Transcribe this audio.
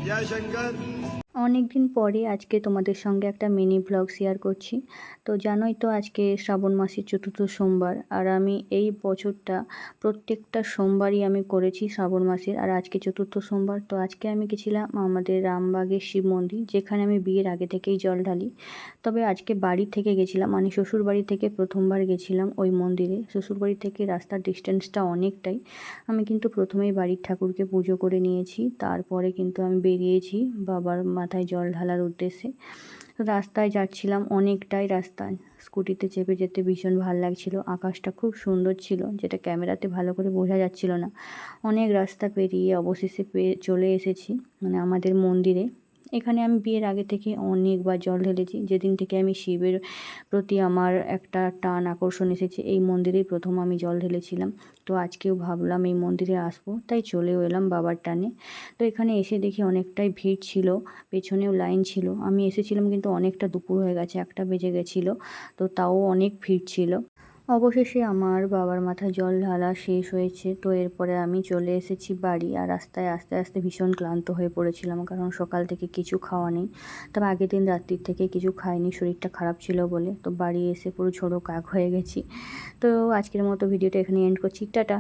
जय शंकर। অনেক দিন পরে আজকে তোমাদের সঙ্গে একটা মিনি ব্লগ শেয়ার করছি। তো জানোই তো আজকে শ্রাবণ মাসের চতুর্থ সোমবার, আর আমি এই বছরটা প্রত্যেকটা সোমবারই আমি করেছি শ্রাবণ মাসের, আর আজকে চতুর্থ সোমবার। তো আজকে আমি গেছিলাম আমাদের রামবাগের শিব মন্দির, যেখানে আমি বিয়ের আগে থেকেই জল ঢালি। তবে আজকে বাড়ি থেকে গেছিলাম, মানে শ্বশুর বাড়ি থেকে প্রথমবার গেছিলাম ওই মন্দিরে। শ্বশুর বাড়ি থেকে রাস্তার ডিস্টেন্সটা অনেকটাই। আমি কিন্তু প্রথমেই বাড়ির ঠাকুরকে পুজো করে নিয়েছি, তারপরে কিন্তু আমি বেরিয়েছি বাবার মাথায় জল ঢালার উদ্দেশ্যে। তো রাস্তায় যাচ্ছিলাম, অনেকটাই রাস্তায় স্কুটিতে চেপে যেতে ভীষণ ভালো লাগছিল। আকাশটা খুব সুন্দর ছিল, যেটা ক্যামেরাতে ভালো করে বোঝা যাচ্ছিল না। অনেক রাস্তা পেরিয়ে অবশেষে চলে এসেছি মানে আমাদের মন্দিরে। এখানে আমি বিয়ের আগে থেকে অনেকবার জল ঢেলেছি। যেদিন থেকে আমি শিবের প্রতি আমার একটা টান আকর্ষণ এসেছে, এই মন্দিরেই প্রথম আমি জল ঢেলেছিলাম। তো আজকেও ভাবলাম এই মন্দিরে আসবো, তাই চলেও এলাম বাবার টানে। তো এখানে এসে দেখি অনেকটাই ভিড় ছিল, পেছনেও লাইন ছিল। আমি এসেছিলাম কিন্তু অনেকটা দুপুর হয়ে গেছে, 1টা বেজে গেছিলো। তো তাও অনেক ভিড় ছিল। অবশেষে আমার বাবার মাথায় জল ঢালা শেষ হয়েছে। তো এরপরে আমি চলে এসেছি বাড়ি, আর রাস্তায় আস্তে আস্তে ভীষণ ক্লান্ত হয়ে পড়েছিলাম, কারণ সকাল থেকে কিছু খাওয়া নেই। তবে আগের দিন রাত্রির থেকে কিছু খাইনি, শরীরটা খারাপ ছিল বলে। তো বাড়ি এসে পুরো ঝোড়ো কাক হয়ে গেছি। তো আজকের মতো ভিডিওটা এখানে এন্ড করছি, টাটা।